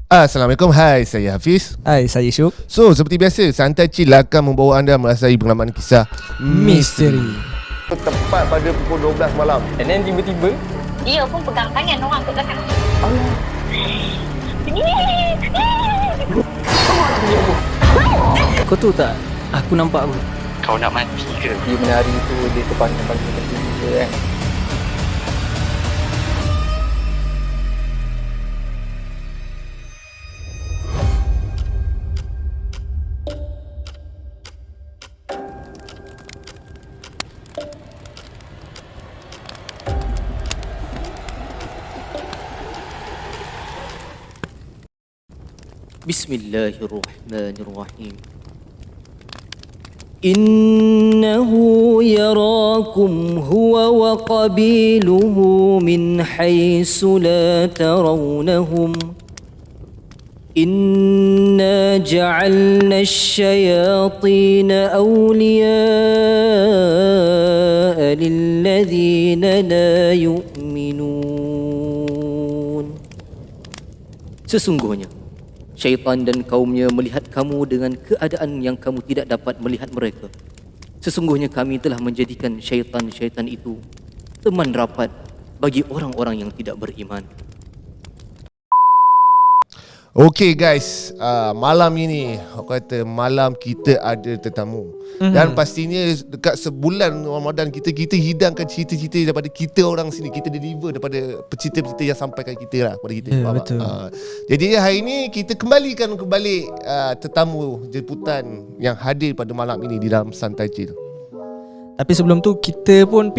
Assalamualaikum, hai, saya Hafiz. Hai, saya Syuk. So, seperti biasa, Santai Chill akan membawa anda merasai pengalaman kisah Misteri. tepat pada pukul 12 malam. And then tiba-tiba Dia pun pegang tangan orang kat belakang. kau tahu tak, aku nampak apa? Kau nak mati ke? Di menari tu dia terpanjang-panjang tinggi kan. Bismillahirrahmanirrahim. Innahu yarakum huwa wa qabiluhu min haythu la tarawnahum. Inna ja'alna asy-syayatina awliya'a lilladhina la yu'minun. Sesungguhnya syaitan dan kaumnya melihat kamu dengan keadaan yang kamu tidak dapat melihat mereka. Sesungguhnya kami telah menjadikan syaitan-syaitan itu teman rapat bagi orang-orang yang tidak beriman. Okay guys, malam ini aku kata malam kita ada tetamu. Dan pastinya dekat sebulan Ramadan kita hidangkan cerita-cerita daripada kita orang sini. Kita deliver daripada cerita-cerita yang sampaikan kita lah kepada kita. Betul. Jadi hari ini kita kembalikan kembali tetamu jemputan yang hadir pada malam ini di dalam Santai Chill. Tapi sebelum tu kita pun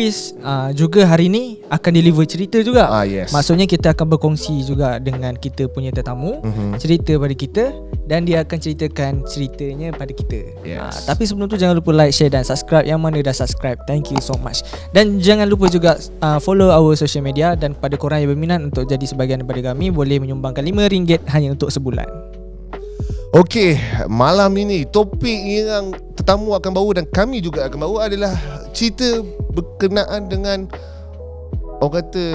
juga hari ni akan deliver cerita juga. Yes. Maksudnya kita akan berkongsi juga dengan kita punya tetamu, cerita pada kita, dan dia akan ceritakan ceritanya pada kita. Yes. Tapi sebelum tu jangan lupa like, share dan subscribe. Yang mana dah subscribe, thank you so much. Dan jangan lupa juga follow our social media. Dan pada korang yang berminat untuk jadi sebahagian daripada kami, boleh menyumbangkan RM5 hanya untuk sebulan. Okey, malam ini topik yang tetamu akan bawa dan kami juga akan bawa adalah cerita berkenaan dengan orang kata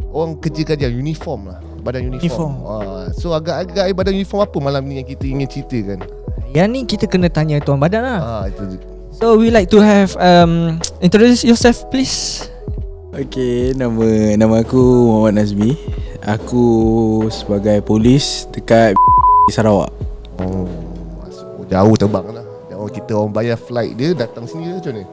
orang kerja uniform lah, badan uniform. So agak-agak badan uniform apa malam ni yang kita ingin ceritakan? Yang ni kita kena tanya tuan badan lah. Itu. So we like to have introduce yourself please. Okay, nama aku Muhammad Nazmi. Aku sebagai polis dekat Sarawak. Jauh terbang lah. Kita orang bayar flight dia datang sini macam mana?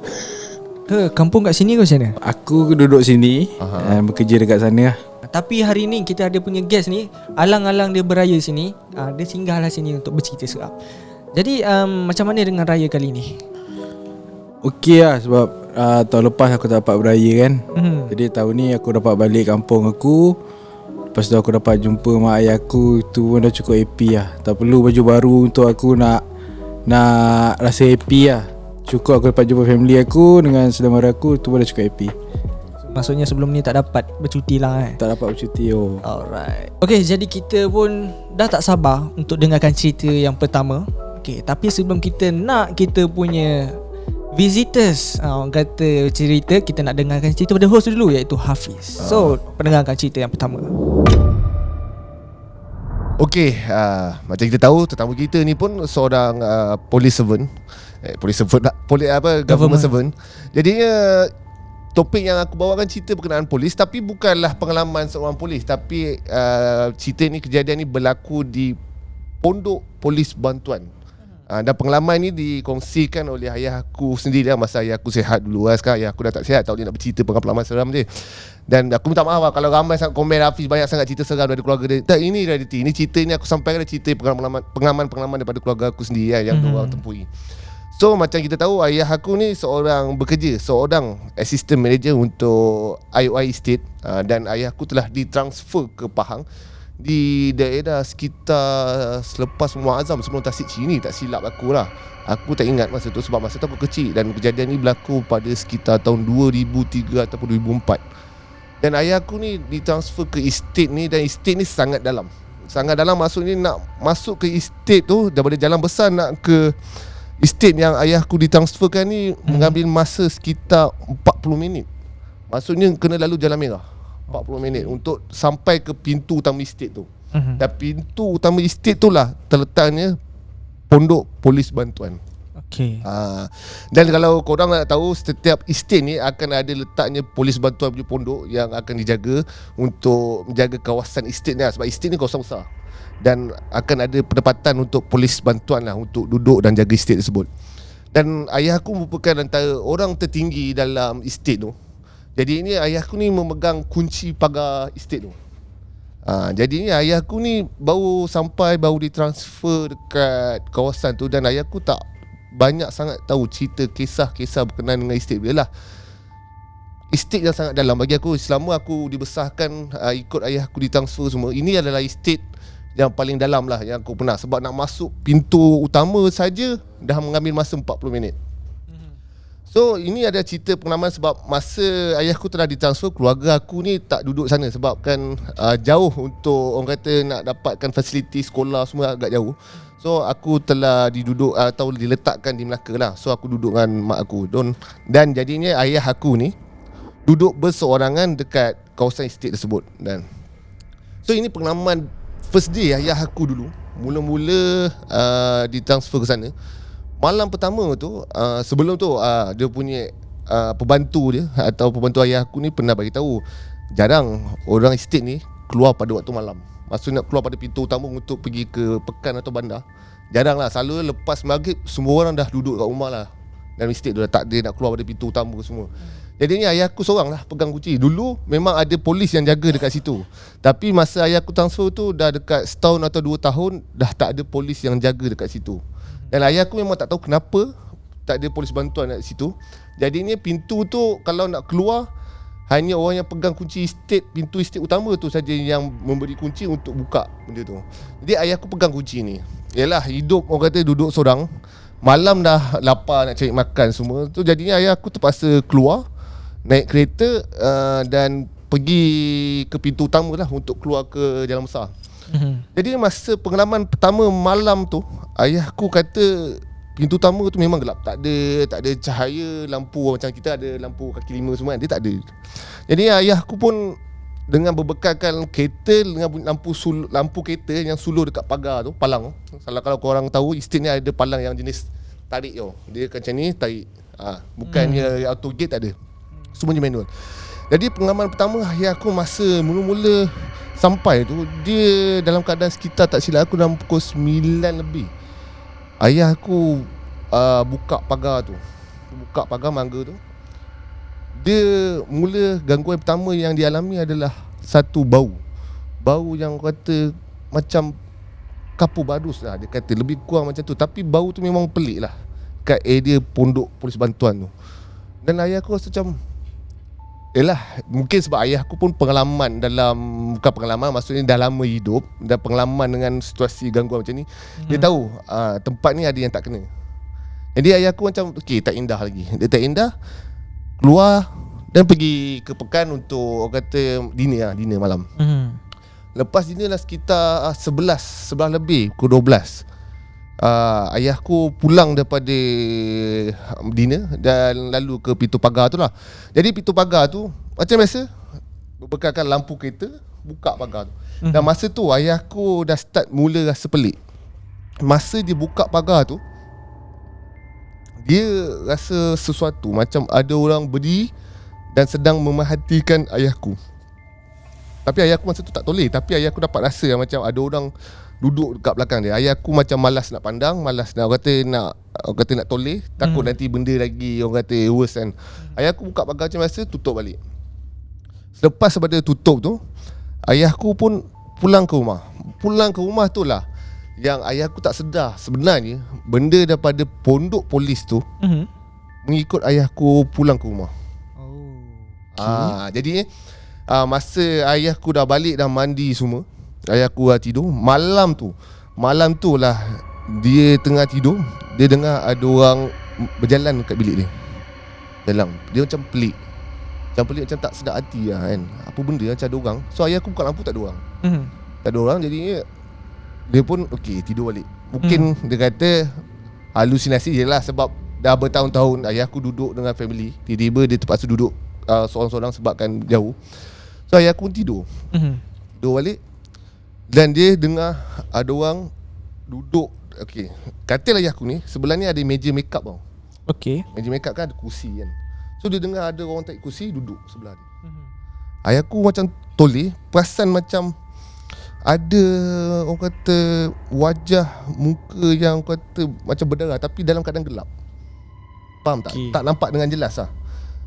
Kampung kat sini ke macam mana? Aku duduk sini dan bekerja dekat sana lah. Tapi hari ni kita ada punya guest ni, alang-alang dia beraya sini. Dia singgahlah sini untuk bercerita serap. Jadi macam mana dengan raya kali ni? Okey lah sebab tahun lepas aku tak dapat beraya kan. Jadi tahun ni aku dapat balik kampung aku. Lepas tu aku dapat jumpa mak ayah aku. Tu pun dah cukup happy lah. Tak perlu baju baru untuk aku nak rasa happy lah. Cukup aku dapat jumpa family aku dengan saudara mara aku. Tu pun dah cukup happy. Maksudnya sebelum ni tak dapat bercuti lah Tak dapat bercuti. Alright. Okay, jadi kita pun dah tak sabar untuk dengarkan cerita yang pertama. Okay, tapi sebelum kita nak kita punya visitors orang kata cerita, kita nak dengarkan cerita pada host dulu, iaitu Hafiz. So pendengarkan cerita yang pertama. Okey, macam kita tahu tetamu kita ni pun seorang police servant. Government servant. Jadinya topik yang aku bawakan cerita berkenaan polis, tapi bukanlah pengalaman seorang polis, tapi cerita ni, kejadian ni berlaku di Pondok Polis Bantuan. Dan pengalaman ni dikongsikan oleh ayah aku sendiri lah, masa ayah aku sihat dulu lah. Sekarang ayah aku dah tak sihat, tak boleh nak bercerita pengalaman seram dia. Dan aku minta maaf lah kalau ramai sangat komen Hafiz banyak sangat cerita seram dari keluarga dia. Tak, ini realiti. Ini cerita ni aku sampaikan cerita pengalaman daripada keluarga aku sendiri lah, yang diorang tempui. So macam kita tahu, ayah aku ni seorang assistant manager untuk IOI Estate. Dan ayah aku telah ditransfer ke Pahang di daerah sekitar selepas Muazzam, sebelum Tasik Cini, tak silap aku lah. Aku tak ingat masa tu sebab masa tu aku kecil. Dan kejadian ni berlaku pada sekitar tahun 2003 ataupun 2004. Dan ayah aku ni ditransfer ke estate ni, dan estate ni sangat dalam. Sangat dalam maksudnya nak masuk ke estate tu daripada jalan besar nak ke estate yang ayah aku ditransferkan ni mengambil masa sekitar 40 minit. Maksudnya kena lalu jalan merah 40 minit untuk sampai ke pintu utama estate tu. Dan pintu utama estate tu lah terletaknya pondok polis bantuan. Okay. Dan kalau korang nak tahu, setiap estate ni akan ada letaknya polis bantuan punya pondok yang akan dijaga untuk menjaga kawasan estate ni lah. Sebab estate ni kawasan besar dan akan ada pendapatan untuk polis bantuan lah untuk duduk dan jaga estate tersebut. Dan ayah aku merupakan antara orang tertinggi dalam estate tu. Jadi ni ayah aku ni memegang kunci pagar estate tu. Jadinya ayah aku ni baru sampai, baru ditransfer dekat kawasan tu. Dan ayah aku tak banyak sangat tahu cerita kisah-kisah berkenaan dengan estate dia lah. Estate yang sangat dalam bagi aku. Selama aku dibesarkan, ikut ayah aku ditransfer semua, ini adalah estate yang paling dalam lah yang aku pernah. Sebab nak masuk pintu utama saja dah mengambil masa 40 minit. So ini ada cerita pengalaman. Sebab masa ayah aku telah ditransfer, keluarga aku ni tak duduk sana. Sebab kan jauh untuk orang kata nak dapatkan fasiliti sekolah semua agak jauh. So aku telah diduduk atau diletakkan di Melaka lah. So aku duduk dengan mak aku. Dan jadinya ayah aku ni duduk berseorangan dekat kawasan estate tersebut. Dan so ini pengalaman first day ayah aku dulu. Mula-mula ditransfer ke sana. Malam pertama tu, sebelum tu dia punya pembantu dia atau pembantu ayah aku ni pernah bagi tahu jarang orang estate ni keluar pada waktu malam. Maksudnya nak keluar pada pintu utama untuk pergi ke pekan atau bandar. Jarang lah. Selalu lepas maghrib semua orang dah duduk kat rumah lah. Dan estate tu dah tak ada nak keluar pada pintu utama semua. Jadinya ayah aku seorang lah pegang kunci. Dulu memang ada polis yang jaga dekat situ. Tapi masa ayah aku transfer tu dah dekat setahun atau 2 tahun, dah tak ada polis yang jaga dekat situ. Dan ayah aku memang tak tahu kenapa tak ada polis bantuan dekat situ. Jadinya pintu tu kalau nak keluar, hanya orang yang pegang kunci estate, pintu estate utama tu saja yang memberi kunci untuk buka benda tu. Jadi ayah aku pegang kunci ni. Yalah, hidup orang kata duduk seorang, malam dah lapar nak cari makan semua tu. Jadinya ayah aku terpaksa keluar, naik kereta dan pergi ke pintu utama lah untuk keluar ke jalan besar. Jadi masa pengalaman pertama malam tu, ayah aku kata pintu utama tu memang gelap. Tak ada cahaya lampu macam kita ada lampu kaki lima semua kan. Dia tak ada. Jadi ayah aku pun dengan berbekalkan kereta dengan lampu kereta yang sulur dekat pagar tu, palang. Kalau korang tahu, estate ni ada palang yang jenis tarik tau. Dia macam ni tarik. Bukannya auto gate, tak ada. Semuanya manual. Jadi pengalaman pertama ayah aku masa mula-mula sampai tu, dia dalam keadaan sekitar tak silap aku dalam pukul 9 lebih. Ayah aku buka pagar tu. Buka pagar mangga tu. Dia mula gangguan pertama yang dialami adalah satu bau. Bau yang kata macam kapur badus lah. Dia kata lebih kurang macam tu. Tapi bau tu memang pelik lah kat area pondok polis bantuan tu. Dan ayah aku rasa macam, yelah, mungkin sebab ayah aku pun pengalaman dalam, bukan pengalaman, maksudnya dah lama hidup dan pengalaman dengan situasi gangguan macam ni. Dia tahu tempat ni ada yang tak kena. Jadi ayah aku macam okey, tak indah lagi. Dia tak indah, keluar dan pergi ke pekan untuk orang kata dinner malam. Lepas dinner lah sekitar 11 lebih, pukul 12. Ayahku pulang daripada dinner dan lalu ke pintu pagar tu lah. Jadi pintu pagar tu macam biasa, berbekalkan lampu kereta, buka pagar tu. Dan masa tu ayahku dah start mula rasa pelik. Masa dia buka pagar tu, dia rasa sesuatu macam ada orang berdiri dan sedang memerhatikan ayahku. Tapi ayahku masa tu tak toleh. Tapi ayahku dapat rasa macam ada orang duduk dekat belakang dia. Ayahku macam malas nak pandang, malas nak orang kata nak toleh, takut nanti benda lagi orang kata worse kan. Ayahku buka pagar macam biasa, tutup balik. Selepas daripada tutup tu, ayahku pun pulang ke rumah. Pulang ke rumah tu lah yang ayahku tak sedar sebenarnya benda daripada pondok polis tu mengikut ayahku pulang ke rumah. Jadi masa ayahku dah balik, dah mandi semua, ayahku dah tidur. Malam tu lah dia tengah tidur, dia dengar ada orang berjalan kat bilik dia. Dia macam pelik. Macam tak sedar hati lah kan. Apa benda macam ada orang. So ayahku buka lampu, tak ada orang. Tak ada orang, jadi dia pun okey, tidur balik. Mungkin dia kata halusinasi je lah, sebab dah bertahun-tahun ayahku duduk dengan family, tiba-tiba dia terpaksa duduk seorang-seorang sebabkan jauh. So ayahku pun tidur. Tidur balik. Dan dia dengar ada orang duduk. Okay, katil ayah aku ni sebelah ni ada meja make up tau. Okay. Meja make up kan ada kursi kan. So dia dengar ada orang tarik kursi duduk sebelah dia. Ayah aku macam toleh, perasan macam ada orang kata wajah muka yang orang kata macam berdarah tapi dalam keadaan gelap. Faham tak? Okay. Tak nampak dengan jelas lah.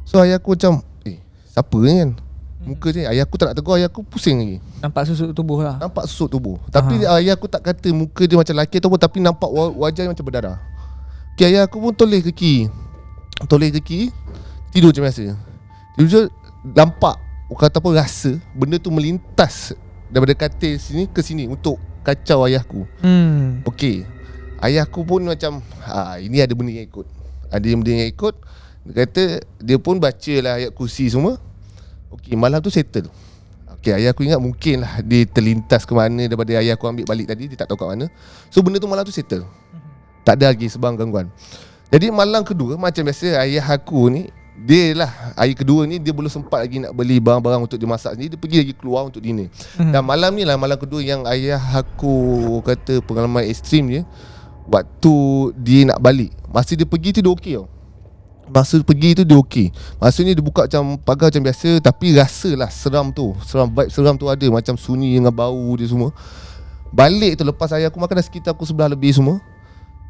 So ayah aku macam siapa ni kan? Muka je. Ayah aku tak nak tegur, ayah aku pusing lagi. Nampak susuk tubuh lah. Nampak susuk tubuh. Tapi ayah aku tak kata muka dia macam lelaki ataupun, tapi nampak wajah dia macam berdarah. Okay, ayah aku pun toleh kaki. Tidur macam biasa. Tidur nampak, orang kata apa, rasa benda tu melintas daripada katil sini ke sini untuk kacau ayahku. Okay, ayahku pun macam ini ada benda yang ikut. Ada benda yang ikut. Dia kata dia pun baca lah ayat kursi semua. Okay, malam tu settle. Okay, ayah aku ingat mungkin lah dia terlintas ke mana daripada ayah aku ambil balik tadi. Dia tak tahu kat mana. So benda tu malam tu settle. Tak ada lagi sebang gangguan. Jadi malam kedua macam biasa ayah aku ni, dia lah hari kedua ni dia belum sempat lagi nak beli barang-barang untuk dia masak sendiri. Dia pergi lagi keluar untuk dinner. Dan malam ni lah malam kedua yang ayah aku kata pengalaman ekstrim dia. Waktu dia nak balik, masa dia pergi tu dia okey tau. Masa pergi tu dia okey. Maksudnya dia buka macam pagar macam biasa, tapi rasalah seram tu. Vibe seram tu ada, macam sunyi dengan bau dia semua. Balik tu lepas ayah aku makan dah sekitar pukul 11 lebih semua.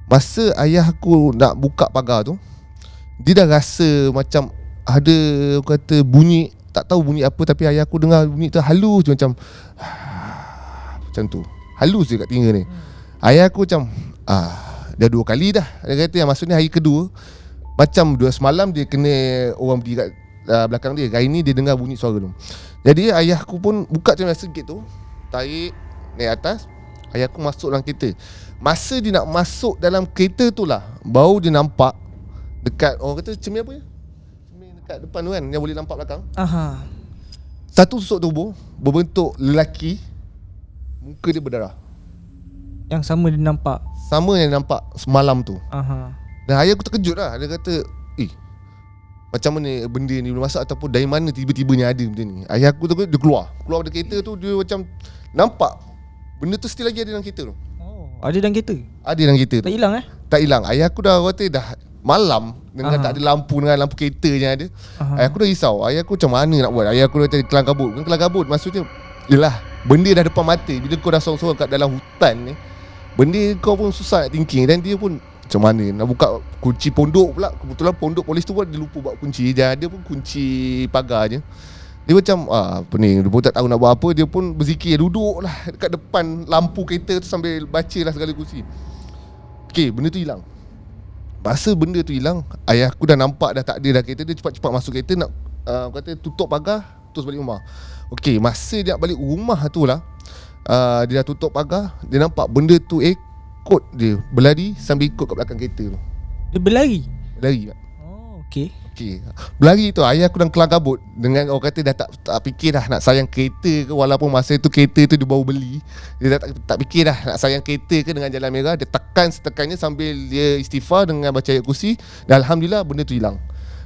Masa ayah aku nak buka pagar tu, dia dah rasa macam ada kata bunyi, tak tahu bunyi apa, tapi ayah aku dengar bunyi tu halus je macam macam tu. Halus je kat telinga ni. Ayah aku macam dah 2 kali dah. Dia kata yang maksudnya hari kedua macam 2 semalam dia kena orang berdiri kat belakang dia. Hari ni dia dengar bunyi suara tu. Jadi ayah aku pun buka macam biasa gate tu, tarik naik atas. Ayah aku masuk dalam kereta. Masa dia nak masuk dalam kereta tu lah, baru dia nampak dekat, orang kata cermin apa ya? Cermin dekat depan tu kan, yang boleh nampak belakang. Satu susuk tubuh berbentuk lelaki, muka dia berdarah. Yang sama dia nampak. Sama yang nampak semalam tu. Dan ayah aku terkejut lah. Dia kata macam mana benda ni boleh masuk, ataupun dari mana tiba-tibanya ada benda ni. Ayah aku tu dia keluar dari kereta tu. Dia macam nampak benda tu still lagi ada dalam kereta tu. Ada dalam kereta? Ada dalam kereta tu. Tak hilang Tak hilang. Ayah aku dah kata dah malam dengan tak ada lampu, dengan lampu kereta je ada. Ayah aku dah risau. Ayah aku macam mana nak buat. Ayah aku dah kelang kabut. Bukan kelang kabut, maksudnya yelah, benda dah depan mata. Bila kau dah sorang-sorang kat dalam hutan ni, benda kau pun susah nak thinking. Dan dia pun macam mana nak buka kunci pondok pula. Kebetulan pondok polis tu pun dia lupa buat kunci. Dia ada pun kunci pagar je. Dia macam apa ni, dia pun tak tahu nak buat apa. Dia pun berzikir, duduk lah dekat depan lampu kereta tu sambil baca lah segala kursi. Okay, benda tu hilang. Masa benda tu hilang, ayah aku dah nampak dah tak ada dah kereta. Dia cepat-cepat masuk kereta nak kata tutup pagar, terus balik rumah. Okay, masa dia nak balik rumah tu lah, dia dah tutup pagar. Dia nampak benda tu ikut dia, berlari sambil ikut kat belakang kereta tu. Dia berlari? Berlari tak? Okay. Berlari tu ayah aku dah kelang kabut. Dengan orang kata dah tak fikir dah nak sayang kereta ke. Walaupun masa tu kereta tu dia baru beli, dia dah tak fikir dah nak sayang kereta ke dengan jalan merah. Dia tekan setekannya sambil dia istighfar dengan baca ayat kursi. Dan Alhamdulillah benda tu hilang.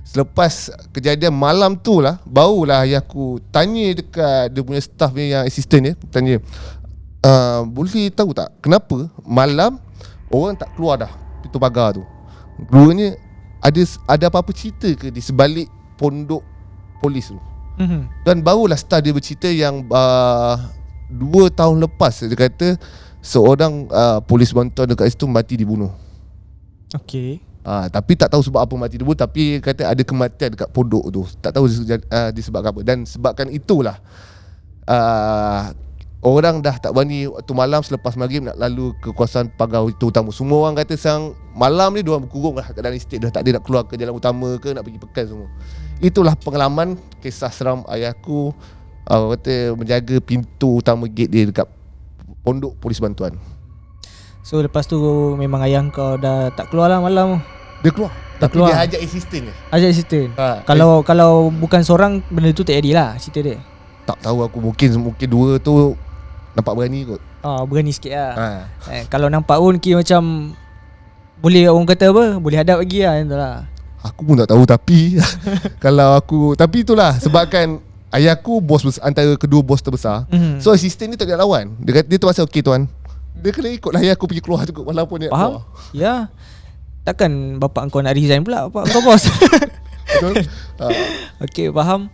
Selepas kejadian malam tu lah, barulah ayah aku tanya dekat dia punya staff yang assistant dia. Tanya, boleh tahu tak kenapa malam orang tak keluar dah pintu pagar tu? Duanya ada apa-apa cerita ke di sebalik pondok polis tu? Dan barulah start dia bercerita yang 2 tahun lepas dia kata seorang polis bantuan dekat situ mati dibunuh. Okay. Tapi tak tahu sebab apa mati dibunuh. Tapi kata ada kematian dekat pondok tu. Tak tahu disebabkan apa. Dan sebabkan itulah orang dah tak berani waktu malam selepas maghrib nak lalu ke kawasan pagar itu utama. Semua orang kata sang malam ni diorang berkurung lah kat dalam estate. Dah tak ada nak keluar ke jalan utama ke nak pergi pekan semua. Itulah pengalaman kisah seram ayahku kata menjaga pintu utama gate dia dekat pondok polis bantuan. So lepas tu memang ayah kau dah tak keluar lah malam? Dia keluar. Tapi keluar. dia ajak assistant dia. Ajak assistant. Kalau bukan seorang, benda tu tak jadi lah cerita dia. Tak tahu aku, mungkin dua tu nampak berani kot. Berani sikit lah. Kalau nampak pun kira macam boleh, orang kata apa, boleh hadap lagi lah, lah. Aku pun tak tahu tapi kalau aku, tapi itulah sebabkan ayahku bos antara kedua bos terbesar. So assistant ni tak ada lawan. Dia tu masa okey tuan. Dia kena ikutlah ayahku pergi keluar juga walaupun dia Faham? keluar. Ya. Takkan bapak engkau nak resign pula, bapak engkau bos. Betul? Okay, faham.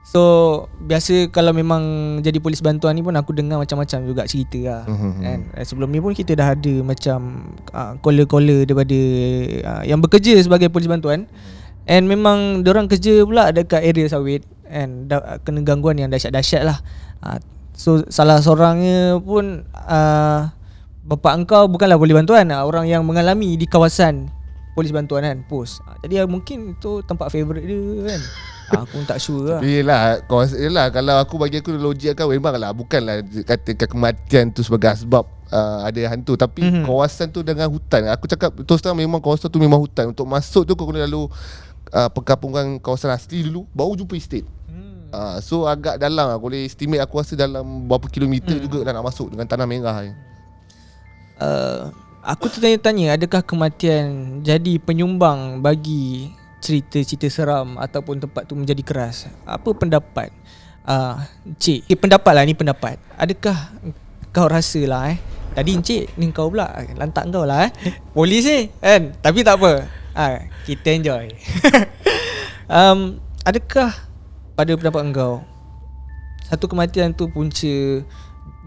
So biasa kalau memang jadi polis bantuan ni pun aku dengar macam-macam juga cerita lah. Kan? Sebelum ni pun kita dah ada macam caller-caller daripada yang bekerja sebagai polis bantuan. And memang diorang kerja pula dekat area sawit. And kena gangguan yang dahsyat-dahsyat lah. So salah seorangnya pun bapak engkau bukanlah polis bantuan, orang yang mengalami di kawasan polis bantuan kan, pos. Jadi mungkin tu tempat favourite dia kan. Aku pun tak sure lah. Yelah, kalau bagi aku logik kan memanglah bukanlah katakan kematian tu sebagai sebab ada hantu, tapi kawasan tu dengan hutan. Aku cakap terus terang memang kawasan tu memang hutan. Untuk masuk tu kau kena lalu perkampungan kawasan asli dulu, baru jumpa estate. So agak dalam lah. Boleh estimate aku rasa dalam berapa kilometer juga dah nak masuk dengan tanah merah ni. Aku tertanya-tanya, adakah kematian jadi penyumbang bagi cerita-cerita seram ataupun tempat tu menjadi keras? Apa pendapat Encik? Pendapat lah ni, pendapat. Adakah kau rasa lah tadi Encik ni kau pula lantak kau lah polis kan? Tapi tak apa, kita enjoy. Adakah pada pendapat engkau satu kematian tu punca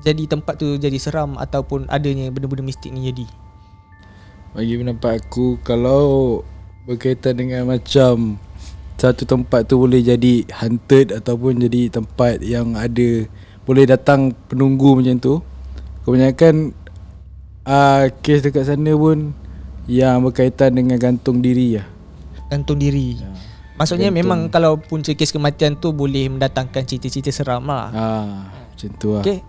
jadi tempat tu jadi seram ataupun adanya benda-benda mistik ni jadi? Bagi pendapat aku, kalau berkaitan dengan macam satu tempat tu boleh jadi haunted ataupun jadi tempat yang ada boleh datang penunggu macam tu, kebanyakan kes dekat sana pun yang berkaitan dengan gantung diri lah. Gantung diri. Maksudnya gantung. Memang kalau punca kes kematian tu boleh mendatangkan cerita-cerita seram lah. Macam tu lah. Okay.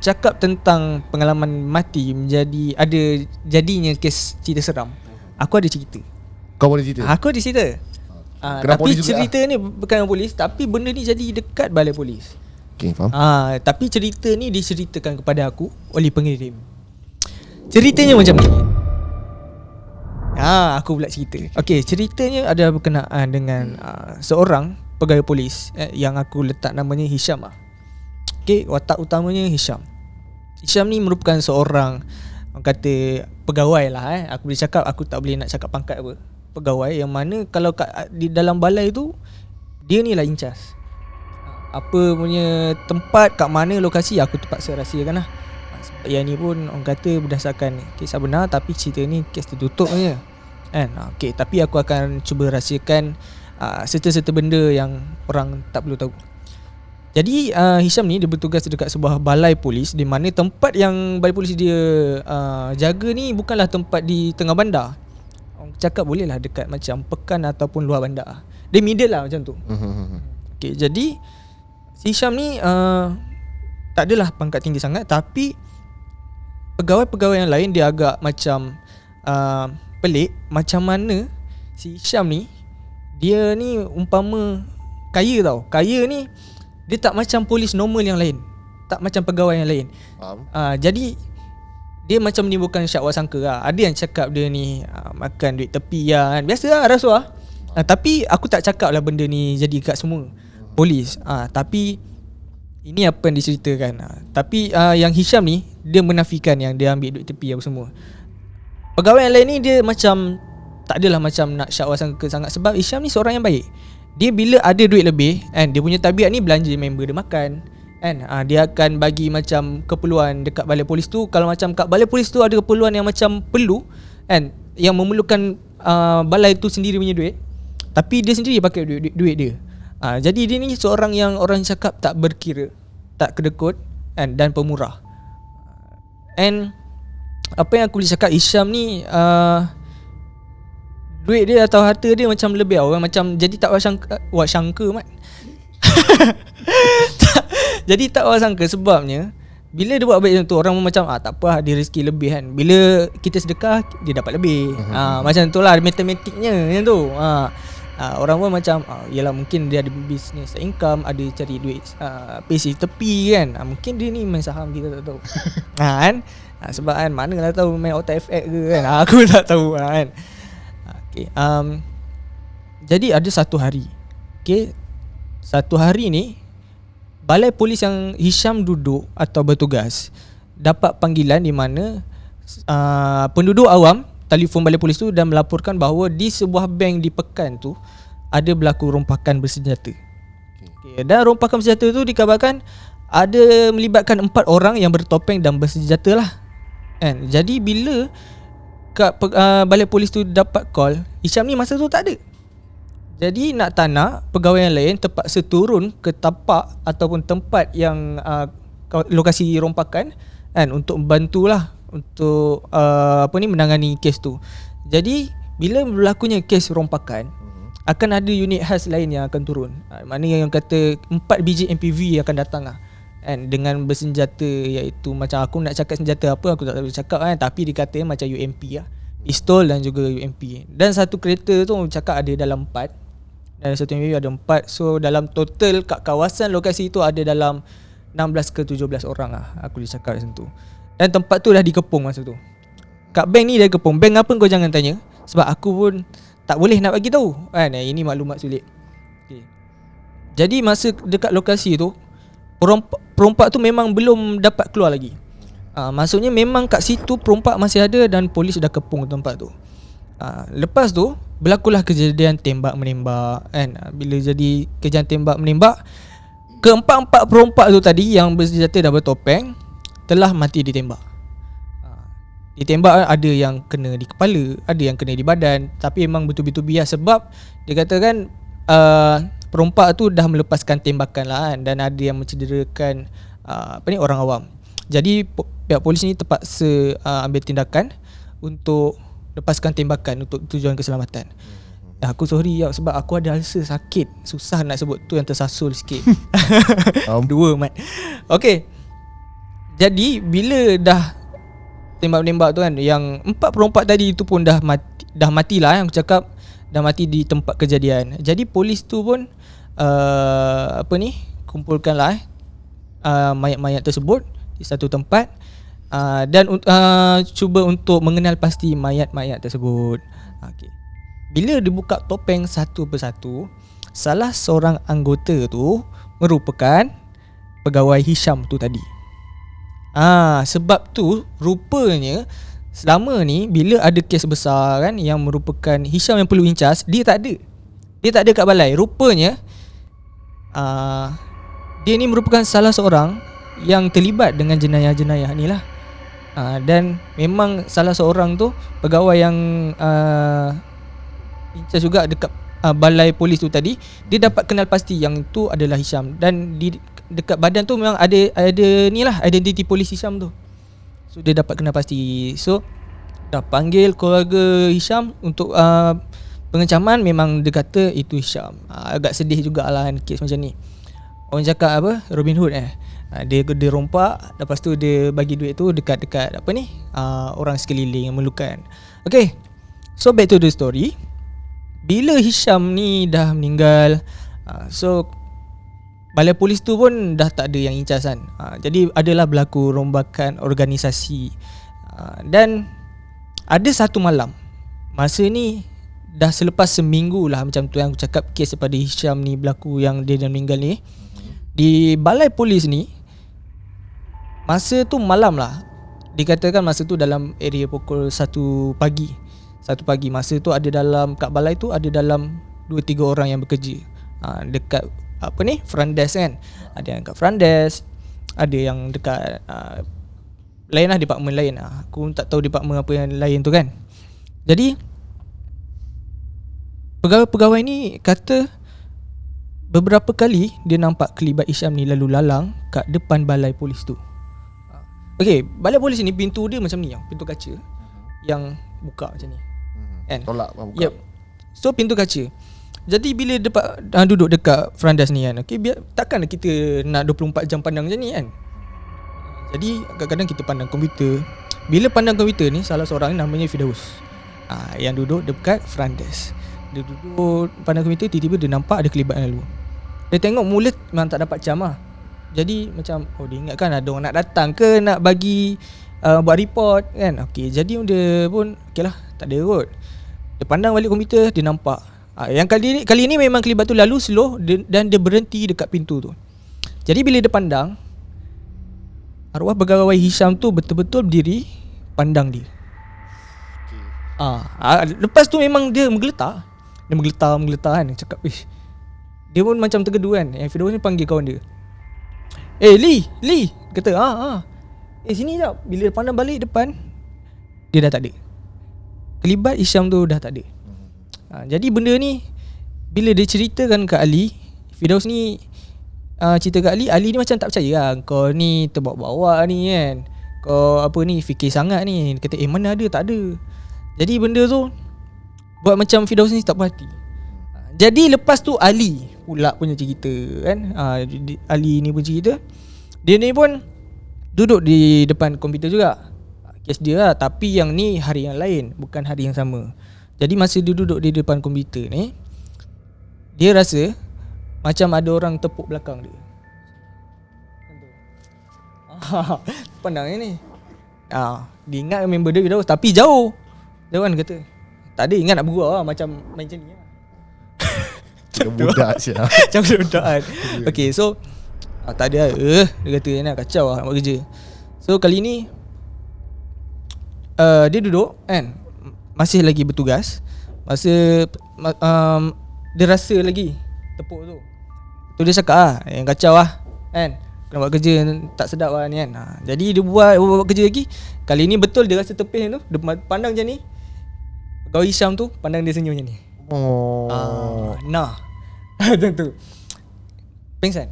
Cakap tentang pengalaman mati menjadi ada jadinya kes cerita seram. Aku ada cerita. Kau boleh cerita? Aku ada cerita. Kena Tapi polis juga cerita ni bukan polis, tapi benda ni jadi dekat balai polis. Okay, faham. Tapi cerita ni diceritakan kepada aku oleh pengirim. Ceritanya macam ni. Aku pula cerita. Okay, ceritanya ada berkenaan dengan seorang pegawai polis yang aku letak namanya Hisham lah. Okay, watak utamanya Hisham. Hisham ni merupakan seorang, orang kata pegawai lah Aku boleh cakap, aku tak boleh nak cakap pangkat apa. Pegawai yang mana kalau di dalam balai tu, dia ni lah in charge. Apa punya tempat, kat mana lokasi, aku terpaksa rahsiakan lah. Sebab yang ni pun orang kata berdasarkan kisah benar, tapi cerita ni kes tertutup je kan. Okay, tapi aku akan cuba rahsiakan serta-serta benda yang orang tak perlu tahu. Jadi Hisham ni dia bertugas dekat sebuah balai polis, di mana tempat yang balai polis dia jaga ni bukanlah tempat di tengah bandar. Orang cakap boleh lah dekat macam pekan ataupun luar bandar. Dia middle lah macam tu. Okay, jadi si Hisham ni tak adalah pangkat tinggi sangat, tapi pegawai-pegawai yang lain dia agak macam pelik. Macam mana si Hisham ni, dia ni umpama kaya tau. Kaya ni dia tak macam polis normal yang lain, tak macam pegawai yang lain. Faham. Jadi dia macam menimbulkan syak wasangka lah. Ada yang cakap dia ni makan duit tepi lah kan. Biasa lah rasuah. Tapi aku tak cakap lah benda ni jadi kat semua polis. Tapi ini apa yang diceritakan. Tapi yang Hisham ni, dia menafikan yang dia ambil duit tepi apa semua. Pegawai yang lain ni dia macam tak adalah macam nak syak wasangka sangat. Sebab Hisham ni seorang yang baik. Dia bila ada duit lebih kan, dia punya tabiat ni belanja member dia makan kan. Dia akan bagi macam keperluan dekat balai polis tu. Kalau macam kat balai polis tu ada keperluan yang macam perlu kan, yang memerlukan balai tu sendiri punya duit, tapi dia sendiri pakai duit dia. Jadi dia ni seorang yang orang cakap tak berkira, tak kedekut kan, dan pemurah. And apa yang aku boleh cakap, Hisham ni duit dia atau harta dia macam lebih orang macam jadi tak wasangka mat. Jadi tak wasangka sebabnya bila dia buat baik macam tu, orang macam tak apa, dia rezeki lebih kan. Bila kita sedekah, dia dapat lebih. Macam tu lah matematiknya macam tu. Orang pun macam yalah, mungkin dia ada business income, ada cari duit pasif tepi kan. Mungkin dia ni main saham, kita tak tahu. Kan? Sebab kan manalah tahu main otak FX ke kan. Aku tak tahu kan. Okay, jadi ada satu hari. Okay, satu hari ni balai polis yang Hisham duduk atau bertugas dapat panggilan di mana penduduk awam telefon balai polis tu dan melaporkan bahawa di sebuah bank di Pekan tu ada berlaku rompakan bersenjata. Okay. Dan rompakan bersenjata tu dikabarkan ada melibatkan 4 orang yang bertopeng dan bersenjata lah. Kan? Jadi bila balai polis tu dapat call, Hisham ni masa tu tak ada. Jadi nak tak nak, pegawai yang lain terpaksa turun ke tapak ataupun tempat yang lokasi rompakan kan, untuk membantulah untuk menangani kes tu. Jadi bila berlakunya kes rompakan, akan ada unit khas lain yang akan turun. Maknanya yang kata 4 biji MPV akan datang lah, kan, dengan bersenjata, iaitu macam aku nak cakap senjata apa aku tak boleh cakap kan, tapi dikata macam UMP lah, pistol dan juga UMP. Dan satu kereta tu cakap ada dalam 4, dan satu UMP ada 4. So dalam total kat kawasan lokasi tu ada dalam 16 ke 17 orang lah, aku boleh cakap macam tu. Dan tempat tu dah dikepung masa tu. Kat bank ni dah dikepung. Bank apa kau jangan tanya, sebab aku pun tak boleh nak bagi tahu kan, ini maklumat sulit. Okay. Jadi masa dekat lokasi tu, perompak tu memang belum dapat keluar lagi. Maksudnya memang kat situ perompak masih ada dan polis dah kepung tempat tu. Lepas tu berlakulah kejadian tembak menembak kan. Bila jadi kejadian tembak menembak, keempat-empat perompak tu tadi yang bersenjata dan bertopeng telah mati ditembak. Ditembak, ada yang kena di kepala, ada yang kena di badan, tapi memang betul-betul bias sebab dia katakan perompak tu dah melepaskan tembakan lah kan, dan ada yang mencederakan orang awam. Jadi pihak polis ni terpaksa ambil tindakan untuk lepaskan tembakan untuk tujuan keselamatan. Aku sorry sebab aku ada ulcer sakit, susah nak sebut tu yang tersasul sikit. Dua mat. Okay. Jadi bila dah tembak-menembak tu kan, yang 4 perompak tadi tu pun dah matilah, yang aku cakap dah mati di tempat kejadian. Jadi polis tu pun kumpulkanlah mayat-mayat tersebut di satu tempat, dan cuba untuk mengenal pasti mayat-mayat tersebut. Okay. Bila dibuka topeng satu persatu, salah seorang anggota tu merupakan pegawai Hisham tu tadi. Sebab tu rupanya selama ni bila ada kes besar kan yang merupakan Hisham yang perlu incas, dia tak ada. Dia tak ada kat balai. Rupanya dia ni merupakan salah seorang yang terlibat dengan jenayah-jenayah ni lah. Dan memang salah seorang tu pegawai yang incas juga dekat balai polis tu tadi, dia dapat kenal pasti yang tu adalah Hisham. Dan dekat badan tu memang ada ni lah, identiti polis Hisham tu. So dia dapat kenal pasti. So dah panggil keluarga Hisham untuk pengecaman. Memang dia kata itu Hisham. Agak sedih jugalah kan kes macam ni. Orang cakap apa, Robin Hood dia rompak, lepas tu dia bagi duit tu dekat orang sekeliling yang memerlukan. Okay, so back to the story. Bila Hisham ni dah meninggal, so balai polis tu pun dah tak ada yang incas kan. Jadi adalah berlaku rombakan organisasi. Dan ada satu malam, masa ni dah selepas seminggu lah macam tu yang aku cakap kes daripada Hisham ni berlaku, yang dia dah meninggal ni. Di balai polis ni, masa tu malam lah, dikatakan masa tu dalam area pukul 1 pagi. Masa tu ada dalam, kat balai tu ada dalam 2-3 orang yang bekerja dekat front desk kan. Ada yang kat front desk, ada yang dekat lain lah, department lain. Aku tak tahu department apa yang lain tu kan. Jadi pegawai ni kata beberapa kali dia nampak kelibat Hisham ni lalu lalang kat depan balai polis tu. Okay, balai polis ni pintu dia macam ni, pintu kaca yang buka macam ni kan? Tolak buka. Yep. So pintu kaca. Jadi bila duduk dekat front desk ni kan, okay, takkan kita nak 24 jam pandang macam ni kan. Jadi kadang-kadang kita pandang komputer. Bila pandang komputer ni, salah seorang namanya Firdaus, yang duduk dekat front desk. Dia duduk pandang komputer, tiba-tiba dia nampak ada kelibatan lalu. Dia tengok mulut memang tak dapat jam lah. Jadi macam, dia ingatkan ada orang nak datang ke, nak bagi buat report kan. Okay, jadi dia pun okay lah, tak ada kot. Dia pandang balik komputer, dia nampak yang kali ni memang kelibat tu lalu slow dan dia berhenti dekat pintu tu. Jadi bila dia pandang, arwah pegawai Hisham tu betul-betul berdiri pandang dia. Lepas tu memang dia menggeletar. Dia menggeletar kan. Cakap, dia pun macam tergedu kan. Yang Firdaus ni panggil kawan dia. Lee kata, sini jap. Bila dia pandang balik depan, dia dah tak ada. Kelibat Hisham tu dah tak ada. Jadi benda ni bila dia ceritakan kat Ali, Firdaus ni cerita kat Ali ni macam tak percaya lah. Kau ni terbawa-bawa ni kan, kau apa ni fikir sangat ni. Dia kata mana ada, tak ada. Jadi benda tu buat macam Firdaus ni tak puas hati. Jadi lepas tu Ali pula punya cerita kan. Ali ni pun cerita, dia ni pun duduk di depan komputer juga. Kes dia lah, tapi yang ni hari yang lain, bukan hari yang sama. Jadi masa dia duduk di depan komputer ni, dia rasa macam ada orang tepuk belakang dia. Pandang ni. Dia ingat member dia Firdaus, tapi jauh. Dia kan kata, tak ada, ingat nak bergurau lah, macam main macam ni lah. Budak siap. Macam budak kan. Okay, so tak ada lah. Dia kata nak kacau lah nak buat kerja. So kali ni dia duduk kan, masih lagi bertugas. Masa dia rasa lagi tepuk tu, dia cakap yang kacau lah kan, kena buat kerja tak sedap lah ni kan. Jadi dia buat kerja lagi. Kali ni betul dia rasa tepih tu. Dia pandang macam ni, pegawai Hisham tu pandang dia senyum macam ni. Macam tu. Pengsan?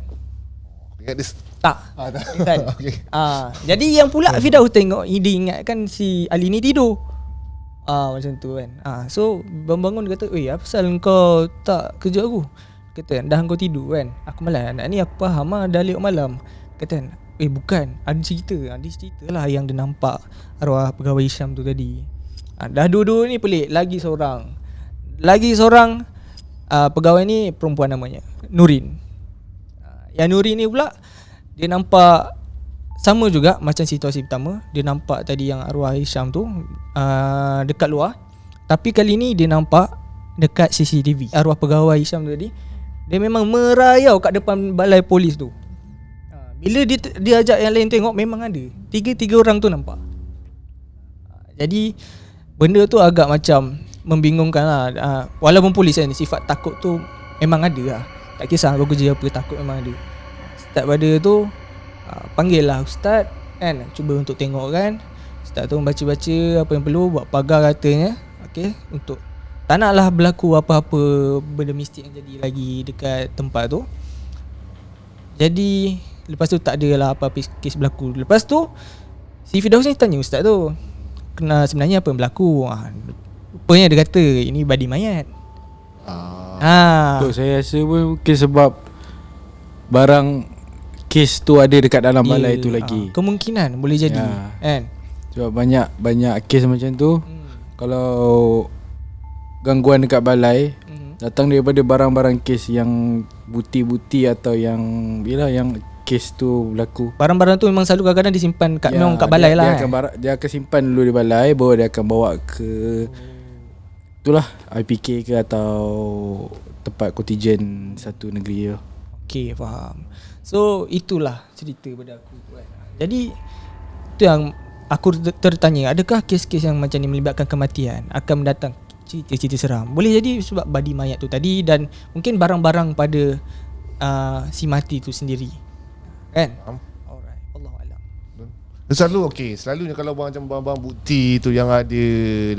Ingat dia Tak. Pengsan. Okay. Jadi yang pula Firdaus tengok, dia ingatkan si Ali ni tidur. Macam tu kan. So bangun dia kata, apa pasal kau tak kerja aku? Kata, dah kau tidur kan. Aku malas nak ni, aku faham lah dah lewat malam. Kata, bukan, ada cerita. Dia cerita lah yang dia nampak arwah pegawai Hisham tu tadi. Dah dua-dua ni pelik. Lagi seorang pegawai ni perempuan namanya Nurin. Yang Nurin ni pula, dia nampak sama juga macam situasi pertama. Dia nampak tadi yang arwah Hisham tu dekat luar. Tapi kali ni dia nampak dekat CCTV. Arwah pegawai Hisham tu tadi, dia memang merayau kat depan balai polis tu. Bila dia ajak yang lain tengok, memang ada Tiga orang tu nampak. Jadi benda tu agak macam membingungkan lah. Walaupun polis kan, sifat takut tu memang ada lah. Tak kisah kau kerja apa, takut memang ada. Start pada tu panggil lah ustaz kan, cuba untuk tengok kan. Ustaz tu baca-baca apa yang perlu, buat pagar katanya. Okay, untuk tak naklah berlaku apa-apa benda mistik yang jadi lagi dekat tempat tu. Jadi lepas tu tak adalah apa-apa kes berlaku. Lepas tu si Firdaus ni tanya ustaz tu, sebenarnya apa yang berlaku? Rupanya dia kata ini badi mayat. Untuk saya rasa pun mungkin sebab barang kes tu ada dekat dalam balai tu lagi. Kemungkinan boleh jadi kan. Sebab banyak kes macam tu. Kalau gangguan dekat balai datang daripada barang-barang kes yang buti-buti atau yang yang kes tu berlaku. Barang-barang tu memang selalu kadang-kadang disimpan kat memang kat balai lah. Dia akan simpan dulu di balai, baru dia akan bawa ke itulah IPK ke atau tempat kontijen satu negeri tu. Okay, faham. So itulah cerita pada aku kan. Jadi tu yang aku tertanya, adakah kes-kes yang macam ni melibatkan kematian akan mendatang cerita-cerita seram? Boleh jadi sebab badi mayat tu tadi, dan mungkin barang-barang pada si mati tu sendiri kan. Alright, Allahualam. Selalunya kalau macam barang-barang bukti tu yang ada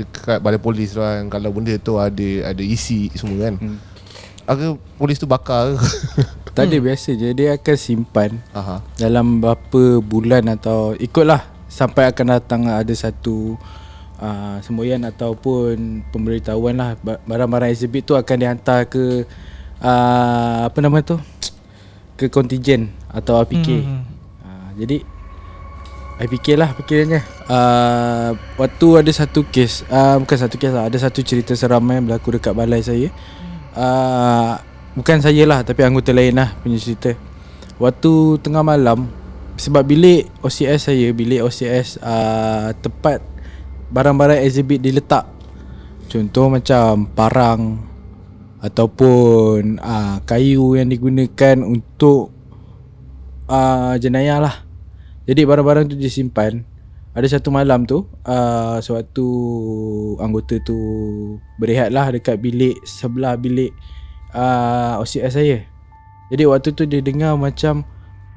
dekat balai polis tu kan, kalau benda tu ada isi semua kan, agak polis tu bakar ke? Tak ada, biasa je dia akan simpan dalam berapa bulan atau ikutlah sampai akan datang ada satu semboyan ataupun pemberitahuan lah. Barang-barang exhibit tu akan dihantar ke apa nama tu, ke kontijen atau APK. Jadi APK lah pikirannya. Waktu ada satu kes, bukan satu kes lah, ada satu cerita seram yang berlaku dekat balai saya. Bukan saya lah, tapi anggota lain lah punya cerita. Waktu tengah malam, sebab bilik OCS saya, tempat barang-barang exhibit diletak. Contoh macam parang ataupun kayu yang digunakan untuk jenayah lah. Jadi barang-barang tu disimpan. Ada satu malam tu sewaktu anggota tu berehat lah dekat bilik sebelah bilik OCS saya. Jadi waktu tu dia dengar macam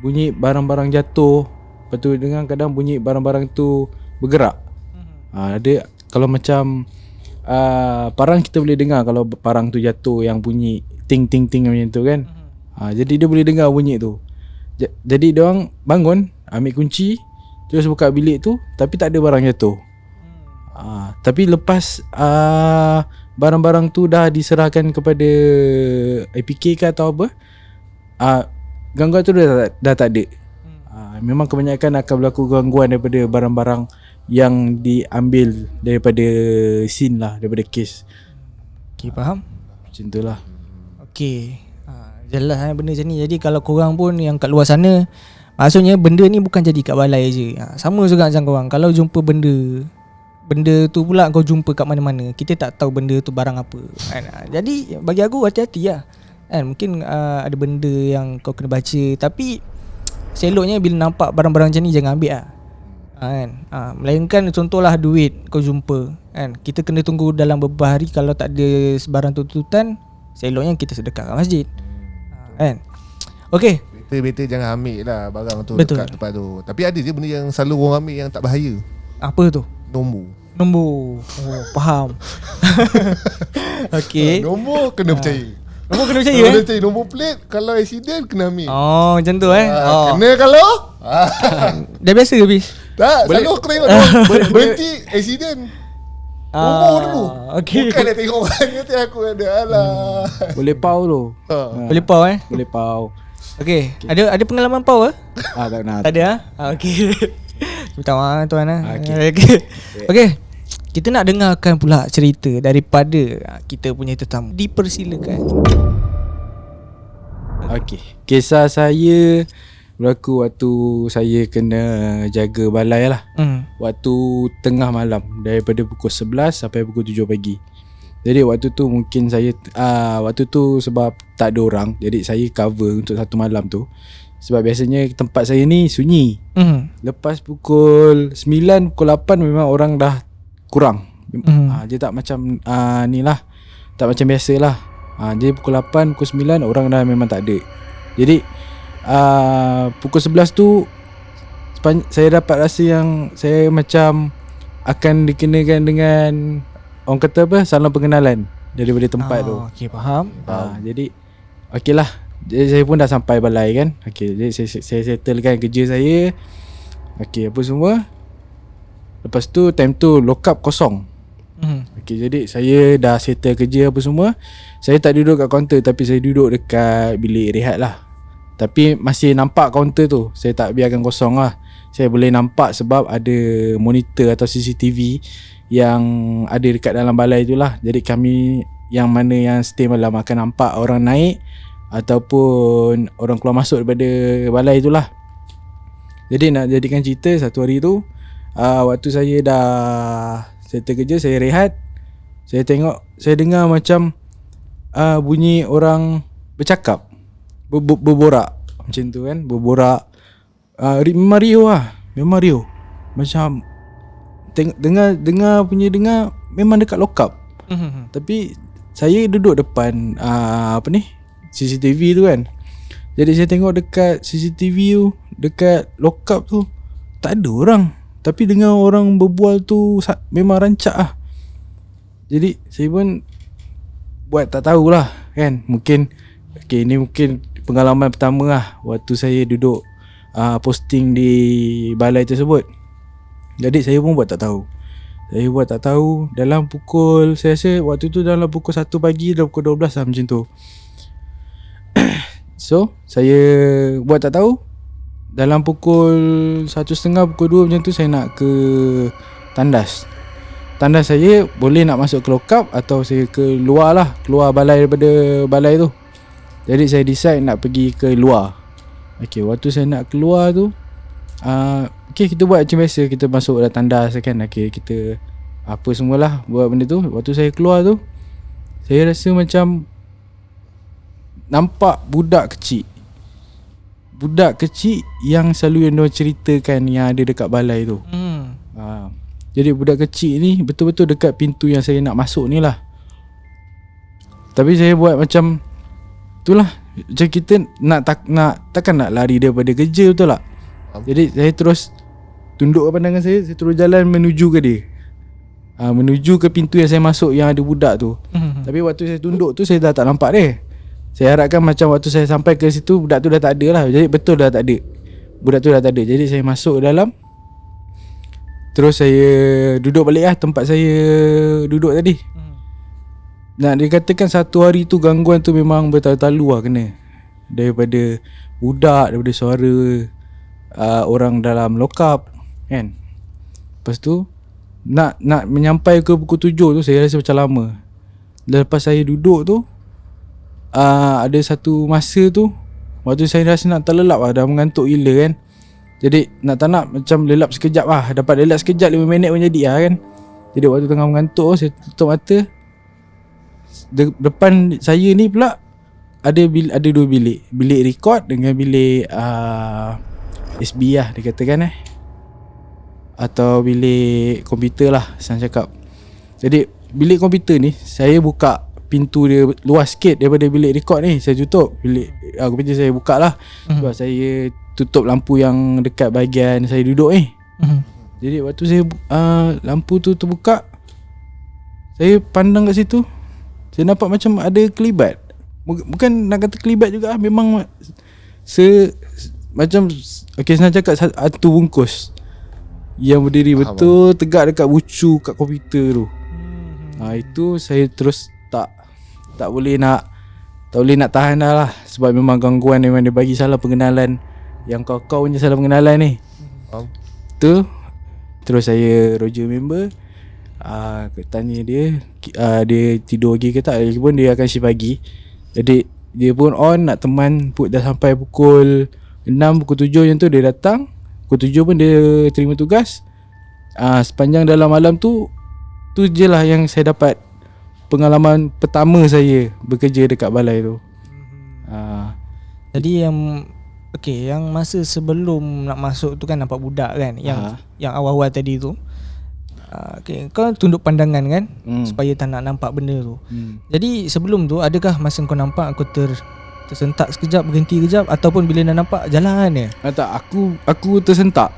bunyi barang-barang jatuh. Lepas tu dengar kadang bunyi barang-barang tu bergerak. Ada kalau macam parang kita boleh dengar kalau parang tu jatuh yang bunyi ting ting ting macam tu kan. Jadi dia boleh dengar bunyi tu. Jadi dia orang bangun, ambil kunci, terus buka bilik tu tapi tak ada barang jatuh. Tapi lepas barang-barang tu dah diserahkan kepada APK ke atau apa, gangguan tu dah tak ada. Memang kebanyakan akan berlaku gangguan daripada barang-barang yang diambil daripada scene lah, daripada kes. Okay, faham? Macam tu lah. Okay, jelas benda macam ni. Jadi kalau korang pun yang kat luar sana, maksudnya benda ni bukan jadi kat balai je. Sama juga macam korang, kalau jumpa benda tu pula kau jumpa kat mana-mana, kita tak tahu benda tu barang apa kan? Jadi bagi aku hati-hati lah kan. Mungkin ada benda yang kau kena baca, tapi seloknya bila nampak barang-barang macam ni jangan ambil lah kan. Melainkan contohlah duit kau jumpa kan, kita kena tunggu dalam beberapa hari. Kalau tak ada sebarang tuntutan, seloknya kita sedekah kat masjid kan. Okay, Better jangan ambil lah barang tu. Betul. Dekat tempat tu. Tapi ada je benda yang selalu orang ambil yang tak bahaya. apa tu? Nombor. Oh, faham. Okay. Nombor kena percaya. Nombor kena percaya Kena percaya. Nombor plate kalau accident kena ambil. Oh, macam tu Kena kalau Dah biasa ke bis? tak, selalu aku tengok berhenti accident. Nombor dulu. Okay. Bukan nak tengok orang kata aku ada. Alah. Boleh pau tu. Boleh pau Boleh pau. Okay. Ada pengalaman pau ke? Tak nak. Tak ada Okay. Minta maaf tuan Okay. Okay. Kita nak dengarkan pula cerita daripada kita punya tetamu. Dipersilakan. Okay. Kisah saya berlaku waktu saya kena jaga balai lah. Waktu tengah malam, daripada pukul 11 sampai pukul 7 pagi. Jadi waktu tu mungkin saya waktu tu sebab tak ada orang, jadi saya cover untuk satu malam tu. Sebab biasanya tempat saya ni sunyi. Lepas pukul 9, pukul 8 memang orang dah kurang. Dia tak macam ni lah, tak macam biasa lah. Dia pukul 8, pukul 9 orang dah memang tak ada. Jadi pukul 11 tu saya dapat rasa yang saya macam akan dikenakan dengan, orang kata apa, salam pengenalan daripada tempat tu. Okay, faham. Jadi okey lah. Jadi saya pun dah sampai balai kan. Okey, jadi saya settlekan kerja saya. Okey, apa semua. Lepas tu time tu lock up kosong. Okey, jadi saya dah settle kerja apa semua. Saya tak duduk kat kaunter, tapi saya duduk dekat bilik rehat lah. Tapi masih nampak kaunter tu, saya tak biarkan kosong lah. Saya boleh nampak sebab ada monitor atau CCTV yang ada dekat dalam balai tu lah. Jadi kami yang mana yang stay malam akan nampak orang naik ataupun orang keluar masuk daripada balai tu lah. Jadi nak jadikan cerita, satu hari tu waktu saya dah settle kerja, saya rehat, saya dengar macam bunyi orang bercakap, berborak macam tu kan, berborak. Memang Rio macam dengar memang dekat lock up. Tapi saya duduk depan CCTV tu kan. Jadi saya tengok dekat CCTV tu, dekat lock up tu tak ada orang, tapi dengar orang berbual tu memang rancak lah. Jadi saya pun buat tak tahulah kan. Mungkin ini mungkin pengalaman pertama lah waktu saya duduk posting di balai tersebut. Jadi saya pun buat tak tahu. Dalam pukul, saya rasa waktu tu dalam pukul 1 pagi, dalam pukul 12 lah macam tu. So saya buat tak tahu. Dalam pukul 1.30, pukul 2 macam tu, saya nak ke tandas. Tandas saya boleh nak masuk ke lock up atau saya ke luar lah, keluar balai daripada balai tu. Jadi saya decide nak pergi ke luar. Okay, waktu saya nak keluar tu okay, kita buat macam biasa, kita masuk dalam tandas kan. Okay, kita apa semualah buat benda tu. Waktu saya keluar tu, saya rasa macam nampak budak kecil budak kecil yang selalu yang diorang ceritakan yang ada dekat balai tu. Jadi budak kecil ni betul-betul dekat pintu yang saya nak masuk ni lah. Tapi saya buat macam itulah, macam kita takkan nak lari daripada kerja, betul tak? Jadi saya terus tundukkan pandangan saya terus jalan menuju ke dia. Menuju ke pintu yang saya masuk yang ada budak tu. Tapi waktu saya tunduk tu saya dah tak nampak dia. Saya harapkan macam waktu saya sampai ke situ budak tu dah tak ada lah. Jadi betul dah tak ada. Budak tu dah tak ada. Jadi saya masuk ke dalam. Terus saya duduk balik lah tempat saya duduk tadi. Nak dikatakan satu hari tu gangguan tu memang bertalu-talu lah kena. Daripada budak, daripada suara orang dalam lokap kan. Lepas tu nak menyampai ke pukul 7 tu saya rasa macam lama. Lepas saya duduk tu ada satu masa tu waktu saya rasa nak terlelap lah, dah mengantuk gila kan. Jadi tak nak macam lelap sekejap lah. Dapat lelap sekejap 5 minit pun jadi lah kan. Jadi waktu tengah mengantuk saya tutup mata. Depan saya ni pula ada 2 bilik. Bilik record dengan bilik SB lah dikatakan atau bilik komputer lah senang cakap. Jadi bilik komputer ni saya buka pintu dia luas sikit daripada bilik record ni. Saya tutup bilik komputer, saya buka lah sebab saya tutup lampu yang dekat bahagian saya duduk ni. Jadi waktu saya lampu tu terbuka, saya pandang kat situ, saya nampak macam ada kelibat. Bukan nak kata kelibat juga, memang macam senang cakap hantu bungkus yang berdiri betul tegak dekat bucu kat komputer tu. Itu saya terus tak boleh nak tahan dah lah. Sebab memang gangguan, memang dia bagi salah pengenalan, yang kau punya salah pengenalan ni. Tu terus saya Roger member, tanya dia tidur lagi ke tak. Lagipun dia akan shift pagi. Jadi dia pun on nak teman put dah sampai pukul 6, pukul 7 macam tu dia datang. Pukul 7 pun dia terima tugas. Sepanjang dalam malam tu je lah yang saya dapat pengalaman pertama saya bekerja dekat balai tu. Jadi yang masa sebelum nak masuk tu kan nampak budak kan, yang awal-awal tadi tu. Kau tunduk pandangan kan, supaya tak nak nampak benda tu. Jadi sebelum tu adakah masa kau nampak kau tersentak sekejap, berhenti kejap, ataupun bila nak nampak jalan je? Tak, aku tersentak.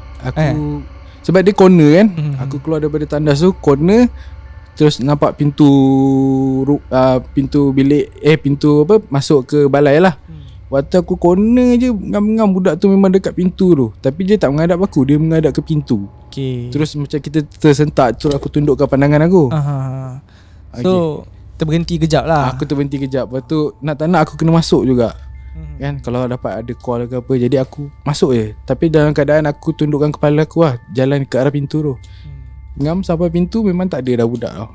Sebab dia corner kan. Aku keluar daripada tandas tu corner, terus nampak pintu bilik pintu masuk ke balai lah. Waktu aku corner je, ngam-ngam budak tu memang dekat pintu tu. Tapi dia tak menghadap aku, dia menghadap ke pintu. Terus macam kita tersentak, terus aku tundukkan pandangan aku. So terberhenti kejap lah. Aku terberhenti kejap. Lepas tu nak tak nak aku kena masuk juga. Kan kalau dapat ada call ke apa. Jadi aku masuk je. Tapi dalam keadaan aku tundukkan kepala aku lah, jalan ke arah pintu tu. Ngam sampai pintu memang tak ada dah budak tau.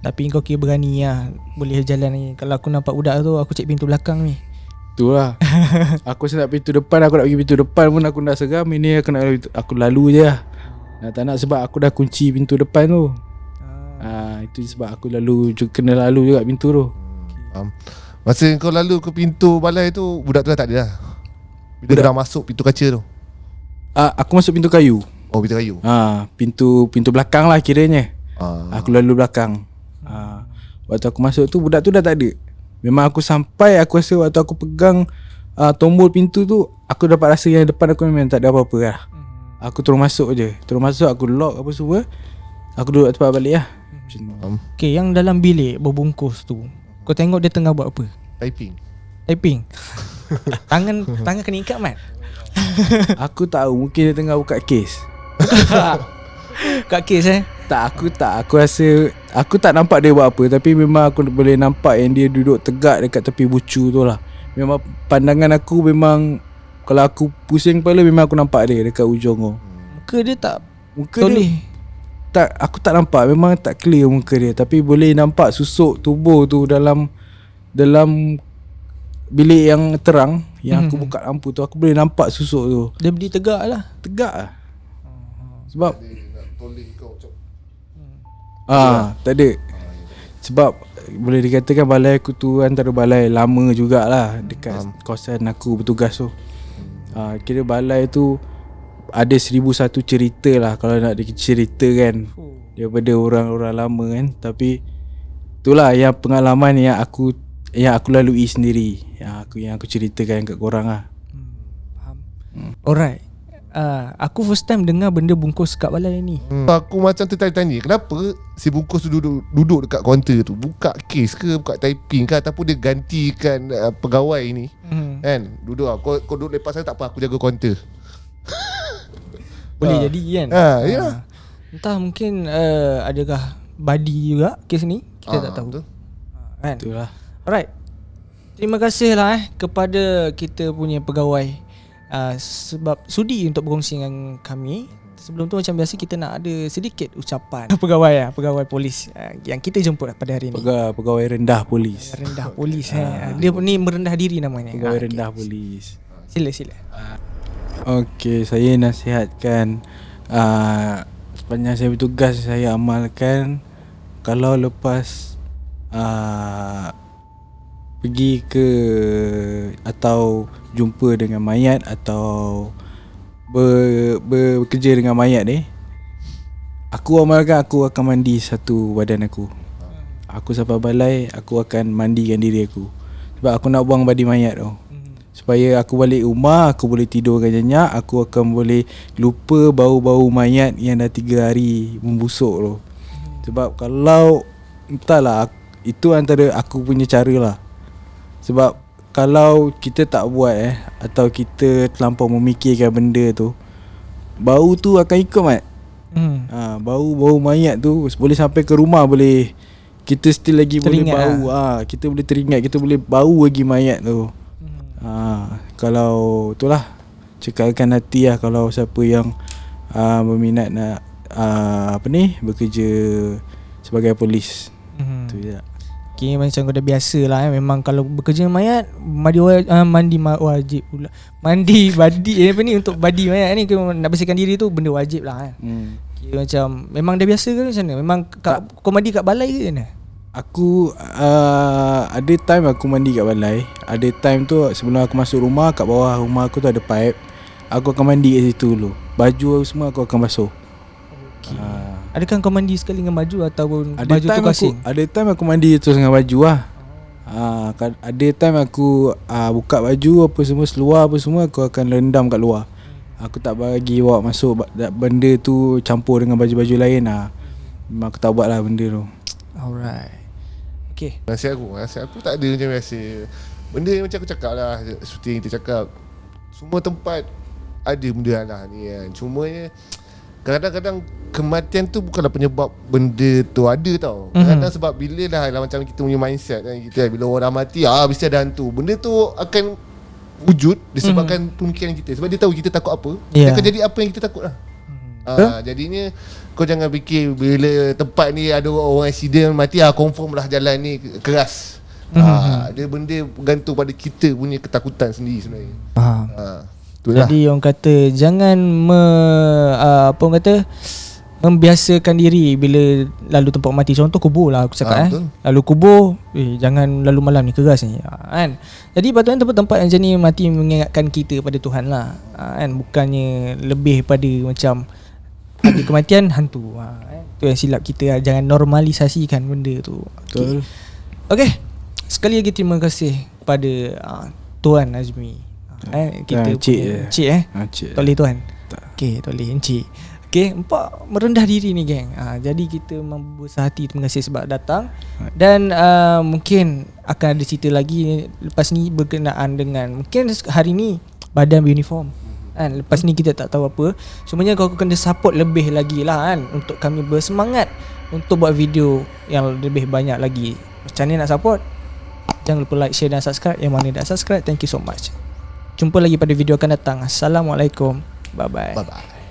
Tapi kau kira berani lah, boleh jalan ni. Kalau aku nampak budak tu, aku cek pintu belakang ni. Itulah. Aku nak pintu depan, aku nak pergi pintu depan pun aku dah seram. Ini aku lalu je lah. Tak nak sebab aku dah kunci pintu depan tu. Itu sebab aku kena lalu juga pintu tu. Masa kau lalu ke pintu balai tu, budak tu dah tak ada dah. Bila dah masuk pintu kaca tu. Aku masuk pintu kayu. Oh, pintu kayu. Pintu belakang lah kiranya. Aku lalu belakang. Waktu aku masuk tu budak tu dah tak ada. Memang aku sampai, aku rasa waktu aku pegang tombol pintu tu, aku dapat rasa yang depan aku memang tak ada apa-apa lah. Aku terus masuk je. Terus masuk, aku lock apa semua. Aku duduk tempat balik lah. Yang dalam bilik berbungkus tu, kau tengok dia tengah buat apa? Typing. Tangan kena ikat mat. Aku tahu, mungkin dia tengah buka kes. Kat kes Aku rasa aku tak nampak dia buat apa. Tapi memang aku boleh nampak yang dia duduk tegak dekat tepi bucu tu lah. Memang pandangan aku memang, kalau aku pusing kepala memang aku nampak dia dekat ujung tu. Muka dia tak dia tak, aku tak nampak. Memang tak clear muka dia. Tapi boleh nampak susuk tubuh tu dalam bilik yang terang. Yang aku buka lampu tu, aku boleh nampak susuk tu. Dia berdiri tegak lah. Sebab tak ada. Sebab boleh dikatakan balai aku tu antara balai lama jugalah dekat kawasan aku bertugas tu. Kira balai tu ada 1001 cerita lah kalau nak dicerita kan, daripada orang-orang lama kan. Tapi itulah yang pengalaman yang aku lalui sendiri, yang aku ceritakan kat korang lah. Faham. Alright. Aku first time dengar benda bungkus kat balai ni. Aku macam tertanya-tanya, kenapa si bungkus tu duduk dekat kaunter tu, buka kes ke, buka typing ke, ataupun dia gantikan pegawai ni kan. Duduk kau duduk lepas saya tak apa, aku jaga kaunter. Boleh jadi kan. Ya. Entah mungkin adakah badi juga kes ni, kita tak tahu. Betul. Kan. Itulah. Alright. Terima kasih lah kepada kita punya pegawai sebab sudi untuk berkongsi dengan kami. Sebelum tu macam biasa kita nak ada sedikit ucapan pegawai polis yang kita jemput pada hari ni. Pegawai rendah polis. Rendah polis dia ni merendah diri namanya. Pegawai rendah polis. Sila. Okey, saya nasihatkan sepanjang saya bertugas, saya amalkan. Kalau lepas pergi ke atau jumpa dengan mayat atau bekerja dengan mayat ni, aku amalkan aku akan mandi satu badan aku. Aku sampai balai, aku akan mandikan diri aku. Sebab aku nak buang badi mayat tu. Supaya aku balik rumah, aku boleh tidur dengan nyenyak, aku akan boleh lupa bau-bau mayat yang dah 3 hari membusuk tu. Sebab kalau entahlah, itu antara aku punya cara lah. Sebab kalau kita tak buat atau kita terlampau memikirkan benda tu, bau tu akan ikut mat. Bau mayat tu boleh sampai ke rumah, boleh kita still lagi teringat boleh bau kita boleh teringat, kita boleh bau lagi mayat tu. Kalau itulah, cekalkan hati lah kalau siapa yang berminat nak bekerja sebagai polis. Tu je. Okay, macam kau dah biasa lah memang kalau bekerja dengan mayat, mandi wajib pula. Mandi badi ni untuk badi mayat ni, nak bersihkan diri tu benda wajib lah kan. Okay, macam memang dah biasa ke macam mana? Memang kau mandi kat balai ke mana? Aku ada time aku mandi kat balai. Ada time tu sebelum aku masuk rumah, kat bawah rumah aku tu ada pipe. Aku akan mandi kat situ dulu. Baju semua aku akan basuh. Okay. Adakah kau mandi sekali dengan baju ataupun ada baju tu kasing? Ada time aku mandi terus dengan baju lah. Ada time aku buka baju apa semua, seluar apa semua, aku akan rendam kat luar. Aku tak bagi bawa masuk benda tu campur dengan baju-baju lain lah. Memang aku tak buat lah benda tu. Alright. Okay. Nasihat aku tak ada macam biasa. Benda macam aku cakap lah, seperti yang kita cakap, semua tempat ada benda lah ni kan. Cumanya kadang-kadang kematian tu bukanlah penyebab benda tu ada tau. Kadang-kadang sebab bila lah macam kita punya mindset kan, kita bila orang dah mati mesti ada hantu. Benda tu akan wujud disebabkan pemikiran kita. Sebab dia tahu kita takut apa, dia akan jadi apa yang kita takut lah. Jadinya kau jangan fikir bila tempat ni ada orang accident mati, confirm lah jalan ni keras. Dia benda bergantung pada kita punya ketakutan sendiri sebenarnya. Itulah. Jadi orang kata jangan orang kata membiasakan diri bila lalu tempat mati. Contoh kubur lah aku cakap lalu kubur, jangan lalu malam ni, keras ni kan. Jadi patutnya tempat-tempat yang macam ni mati mengingatkan kita pada Tuhan lah kan. Bukannya lebih pada macam ada kematian hantu kan. Tu yang silap kita, jangan normalisasikan benda tu. Betul. Okay. Sekali lagi terima kasih pada Tuan Azmi. Kita Encik Encik tak boleh tuan. Okay, tak boleh Encik. Okay, empat merendah diri ni geng. Jadi kita membesar hati, terima kasih sebab datang. Dan mungkin akan ada cerita lagi lepas ni berkenaan dengan mungkin hari ni badan beruniform kan. Lepas ni kita tak tahu apa. Semuanya kau kena support lebih lagi lah kan, untuk kami bersemangat untuk buat video yang lebih banyak lagi. Macam ni nak support? Jangan lupa like, share dan subscribe. Yang mana dah subscribe, thank you so much. Jumpa lagi pada video akan datang. Assalamualaikum. Bye bye.